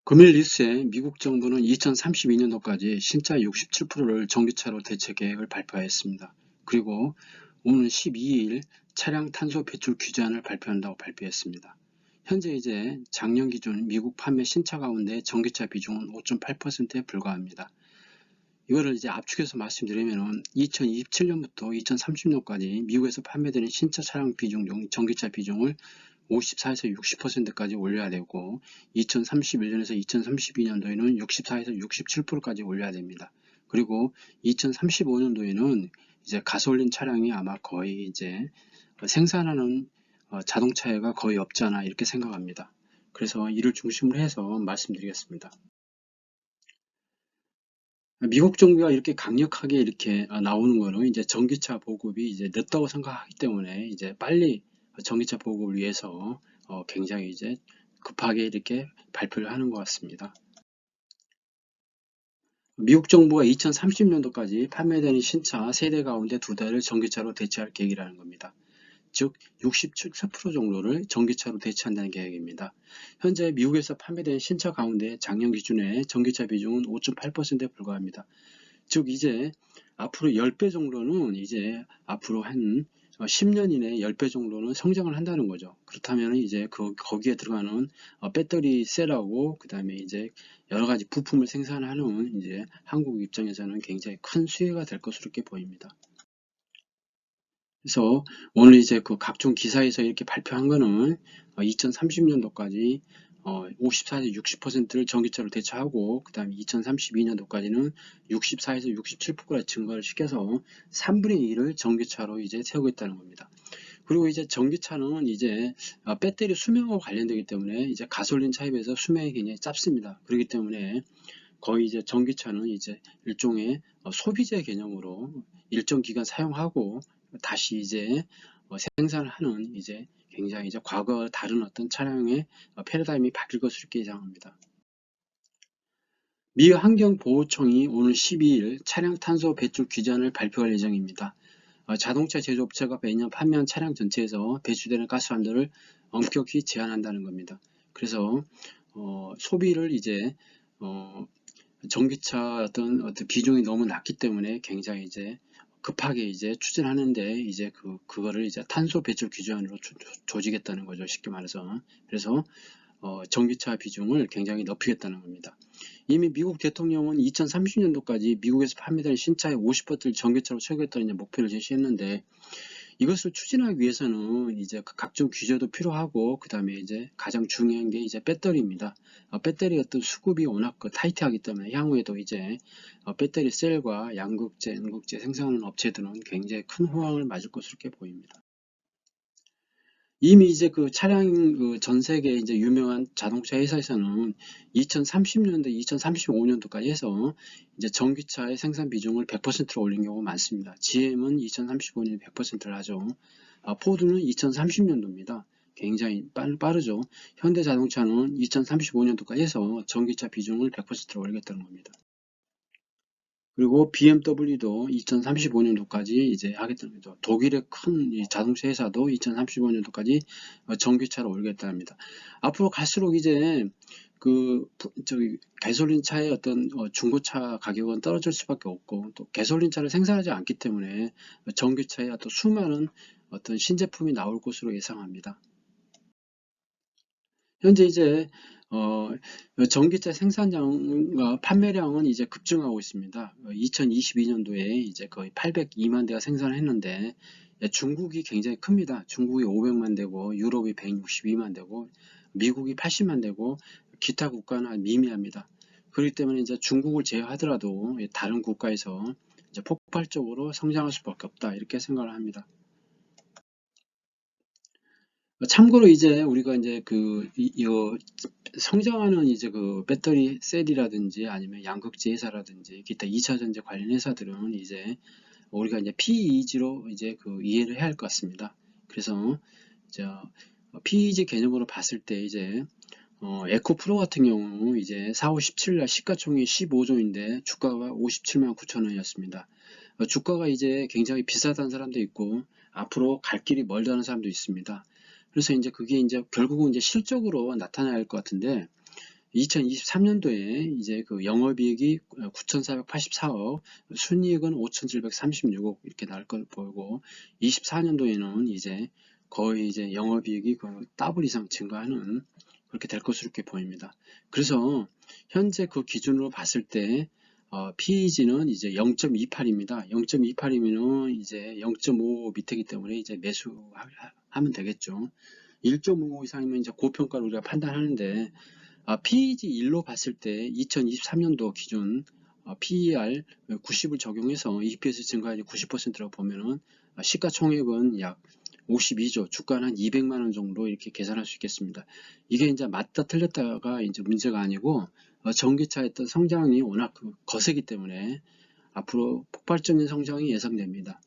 금일 뉴스에 미국 정부는 2032년도까지 신차 67%를 전기차로 대체 계획을 발표하였습니다. 그리고 오는 12일 차량 탄소 배출 규제안을 발표한다고 발표했습니다. 현재 이제 작년 기준 미국 판매 신차 가운데 전기차 비중은 5.8%에 불과합니다. 이거를 이제 압축해서 말씀드리면은 2027년부터 2030년까지 미국에서 판매되는 신차 차량 비중 중 전기차 비중을 54에서 60%까지 올려야 되고 2031년에서 2032년도에는 64에서 67%까지 올려야 됩니다. 그리고 2035년도에는 이제 가솔린 차량이 아마 거의 이제 생산하는 자동차가 거의 없지 않아 이렇게 생각합니다. 그래서 이를 중심으로 해서 말씀드리겠습니다. 미국 정부가 이렇게 강력하게 이렇게 나오는 거는 이제 전기차 보급이 이제 늦다고 생각하기 때문에 이제 빨리 전기차 보급을 위해서 굉장히 이제 급하게 이렇게 발표를 하는 것 같습니다. 미국 정부가 2030년도까지 판매되는 신차 세대 가운데 2대를 전기차로 대체할 계획이라는 겁니다. 즉 67% 정도를 전기차로 대체한다는 계획입니다. 현재 미국에서 판매된 신차 가운데 작년 기준에 전기차 비중은 5.8%에 불과합니다. 즉 이제 앞으로 10배 정도는 이제 앞으로 한 10년 이내에 10배 정도는 성장을 한다는 거죠. 그렇다면 이제 거기에 들어가는 배터리 셀하고 그 다음에 이제 여러 가지 부품을 생산하는 이제 한국 입장에서는 굉장히 큰 수혜가 될 것으로 이렇게 보입니다. 그래서 오늘 이제 그 각종 기사에서 이렇게 발표한 거는 2030년도까지 54에서 60%를 전기차로 대체하고 그 다음에 2032년도까지는 64에서 67%까지 증가를 시켜서 3분의 1을 전기차로 이제 세우겠다는 겁니다. 그리고 이제 전기차는 이제 배터리 수명하고 관련되기 때문에 이제 가솔린 차에 비해서 수명이 굉장히 짧습니다. 그렇기 때문에 거의 이제 전기차는 이제 일종의 소비재 개념으로 일정 기간 사용하고 다시 이제 생산을 하는 이제 굉장히 이제 과거와 다른 어떤 차량의 패러다임이 바뀔 것으로 이렇게 예상합니다. 미 환경보호청이 오늘 12일 차량 탄소 배출 규제안을 발표할 예정입니다. 자동차 제조업체가 매년 판매한 차량 전체에서 배출되는 가스환들을 엄격히 제한한다는 겁니다. 그래서 소비를 이제 전기차 어떤 비중이 너무 낮기 때문에 굉장히 이제 급하게 이제 추진하는데 이제 그거를 이제 탄소 배출 규제안으로 조지겠다는 거죠. 쉽게 말해서. 그래서 전기차 비중을 굉장히 높이겠다는 겁니다. 이미 미국 대통령은 2030년도까지 미국에서 판매되는 신차의 50%를 전기차로 채우겠다는 목표를 제시했는데 이것을 추진하기 위해서는 이제 각종 규제도 필요하고 그 다음에 이제 가장 중요한 게 이제 배터리입니다. 배터리 어떤 수급이 워낙 타이트하기 때문에 향후에도 이제 배터리 셀과 양극재, 음극재 생산하는 업체들은 굉장히 큰 호황을 맞을 것으로 이렇게 보입니다. 이미 이제 그 차량 전 세계 이제 유명한 자동차 회사에서는 2030년도, 2035년도까지 해서 이제 전기차의 생산 비중을 100%로 올린 경우가 많습니다. GM은 2035년에 100%를 하죠. 포드는 2030년도입니다. 굉장히 빠르죠. 현대자동차는 2035년도까지 해서 전기차 비중을 100%로 올리겠다는 겁니다. 그리고 BMW도 2035년도까지 이제 하겠다는 거죠. 독일의 큰 자동차 회사도 2035년도까지 전기차로 올리겠다 합니다. 앞으로 갈수록 이제 가솔린 차의 어떤 중고차 가격은 떨어질 수밖에 없고 또 가솔린 차를 생산하지 않기 때문에 전기차의 어떤 수많은 어떤 신제품이 나올 것으로 예상합니다. 현재 이제 어, 전기차 생산량과 판매량은 이제 급증하고 있습니다. 2022년도에 이제 거의 802만 대가 생산을 했는데 중국이 굉장히 큽니다. 중국이 500만 대고 유럽이 162만 대고 미국이 80만 대고 기타 국가는 미미합니다. 그렇기 때문에 이제 중국을 제외하더라도 다른 국가에서 이제 폭발적으로 성장할 수밖에 없다 이렇게 생각을 합니다. 참고로 이제 우리가 이제 성장하는 이제 그 배터리 셀이라든지 아니면 양극재 회사라든지 기타 2차 전지 관련 회사들은 이제 우리가 이제 PEG로 이제 이해를 해야 할 것 같습니다. 그래서 PEG 개념으로 봤을 때 이제 에코프로 같은 경우 이제 4월 17일 날 시가총액 15조인데 주가가 57만 9천 원이었습니다. 주가가 이제 굉장히 비싸다는 사람도 있고 앞으로 갈 길이 멀다는 사람도 있습니다. 그래서 이제 그게 이제 결국은 이제 실적으로 나타나야 할 것 같은데 2023년도에 이제 그 영업이익이 9,484억, 순이익은 5,736억 이렇게 나올 걸 보이고, 24년도에는 이제 거의 이제 영업이익이 그 더블 이상 증가하는 그렇게 될 것으로 이렇게 보입니다. 그래서 현재 그 기준으로 봤을 때 PEG는 이제 0.28입니다. 0.28이면은 이제 0.5 밑이기 때문에 이제 매수하면 되겠죠. 1.5 이상이면 이제 고평가로 우리가 판단하는데, PEG 1로 봤을 때 2023년도 기준 PER 90을 적용해서 EPS 증가율이 90%라고 보면은 시가총액은 약 52조, 주가는 한 200만 원 정도 이렇게 계산할 수 있겠습니다. 이게 이제 맞다 틀렸다가 이제 문제가 아니고, 전기차의 어떤 성장이 워낙 거세기 때문에 앞으로 폭발적인 성장이 예상됩니다.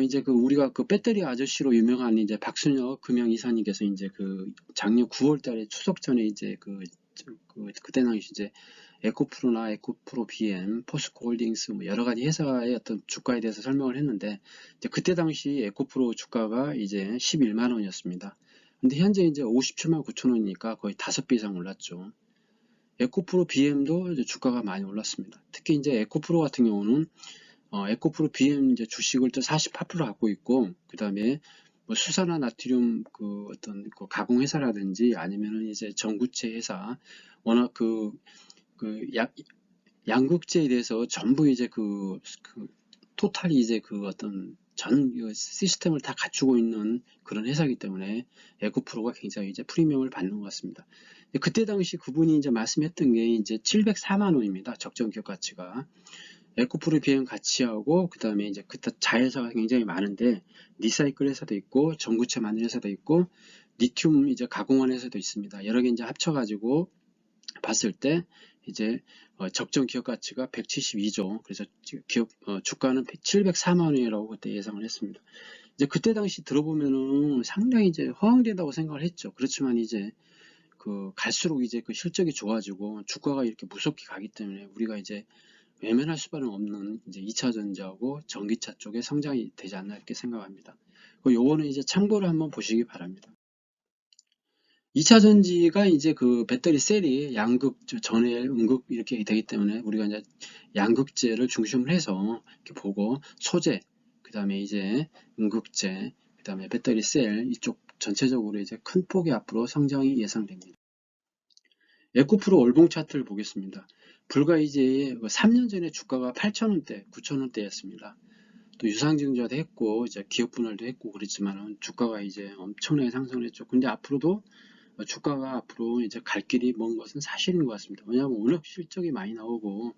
이제 우리가 그 배터리 아저씨로 유명한 이제 박순혁 금융이사님께서 이제 작년 9월 달에 추석 전에 이제 그때 당시 이제 에코프로나 에코프로 BM, 포스코 홀딩스 뭐 여러 가지 회사의 어떤 주가에 대해서 설명을 했는데, 이제 그때 당시 에코프로 주가가 이제 11만 원이었습니다. 근데 현재 이제 57만 9천 원이니까 거의 5배 이상 올랐죠. 에코프로 BM도 이제 주가가 많이 올랐습니다. 특히 이제 에코프로 같은 경우는 에코프로 BM 이제 주식을 또 48% 갖고 있고, 그 다음에 뭐 수산화 나트륨 어떤 가공 회사라든지 아니면은 이제 전구체 회사, 워낙 양극재에 대해서 전부 이제 토탈이 이제 어떤 전 시스템을 다 갖추고 있는 그런 회사이기 때문에 에코프로가 굉장히 이제 프리미엄을 받는 것 같습니다. 그때 당시 그분이 이제 말씀했던 게 이제 704만 원입니다. 적정 기업 가치가. 에코프로 비행 가치하고, 그 다음에 이제 그때 자회사가 굉장히 많은데, 리사이클 회사도 있고, 전구체 만든 회사도 있고, 리튬 이제 가공한 회사도 있습니다. 여러 개 이제 합쳐가지고 봤을 때, 이제 적정 기업 가치가 172조, 그래서 주가는 704만 원이라고 그때 예상을 했습니다. 이제 그때 당시 들어보면은 상당히 이제 허황되다고 생각을 했죠. 그렇지만 이제 갈수록 이제 실적이 좋아지고 주가가 이렇게 무섭게 가기 때문에 우리가 이제 외면할 수밖에 없는 이제 2차 전지하고 전기차 쪽에 성장이 되지 않나 이렇게 생각합니다. 요거는 이제 참고를 한번 보시기 바랍니다. 2차 전지가 이제 배터리 셀이 양극, 전해, 음극 이렇게 되기 때문에 우리가 이제 양극재를 중심으로 해서 이렇게 보고, 소재, 그 다음에 이제 음극재, 그 다음에 배터리 셀 이쪽 전체적으로 이제 큰 폭의 앞으로 성장이 예상됩니다. 에코프로 월봉 차트를 보겠습니다. 불과 이제 3년 전에 주가가 8,000원대, 9,000원대였습니다. 또 유상증자도 했고, 이제 기업 분할도 했고 그랬지만은 주가가 이제 엄청나게 상승을 했죠. 근데 앞으로도 주가가 앞으로 이제 갈 길이 먼 것은 사실인 것 같습니다. 왜냐하면 워낙 실적이 많이 나오고,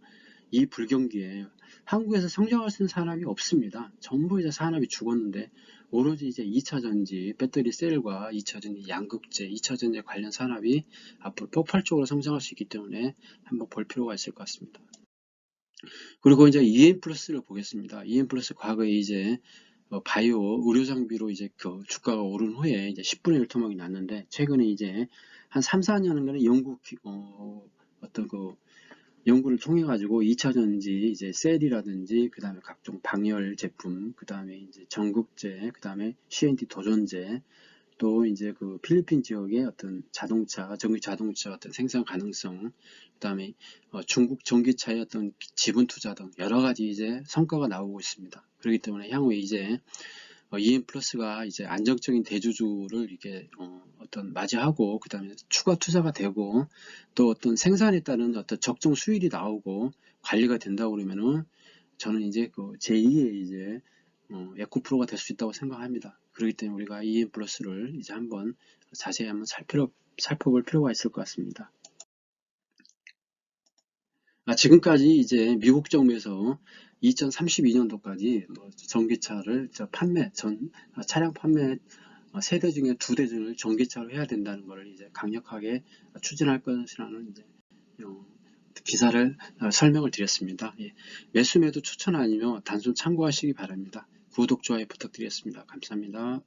이 불경기에 한국에서 성장할 수 있는 산업이 없습니다. 전부 이제 산업이 죽었는데, 오로지 이제 2차 전지, 배터리 셀과 2차 전지 양극재, 2차 전지 관련 산업이 앞으로 폭발적으로 성장할 수 있기 때문에 한번 볼 필요가 있을 것 같습니다. 그리고 이제 EM플러스를 보겠습니다. EM플러스 과거에 이제 바이오 의료 장비로 이제 주가가 오른 후에 이제 10분의 1 토막이 났는데, 최근에 이제 한 3, 4년간의 어떤 연구를 통해 가지고 2차 전지 이제 셀이라든지, 그 다음에 각종 방열 제품, 그 다음에 이제 전극재, 그 다음에 CNT 도전재, 또 이제 필리핀 지역의 어떤 전기 자동차 어떤 생산 가능성, 그 다음에 중국 전기차의 어떤 지분 투자 등 여러 가지 이제 성과가 나오고 있습니다. 그렇기 때문에 향후에 이제 EM플러스가 이제 안정적인 대주주를 이렇게 어떤 맞이하고, 그 다음에 추가 투자가 되고, 또 어떤 생산에 따른 어떤 적정 수율이 나오고 관리가 된다고 그러면은, 저는 이제 제2의 이제 에코프로가 될 수 있다고 생각합니다. 그렇기 때문에 우리가 EM플러스를 이제 한번 자세히 한번 살펴볼 필요가 있을 것 같습니다. 지금까지 이제 미국 정부에서 2032년도까지 전기차를 차량 판매 세대 중에 2대 중을 전기차로 해야 된다는 것을 이제 강력하게 추진할 것이라는 이제 기사를 설명을 드렸습니다. 매수 매도 추천 아니며 단순 참고하시기 바랍니다. 구독, 좋아요 부탁드리겠습니다. 감사합니다.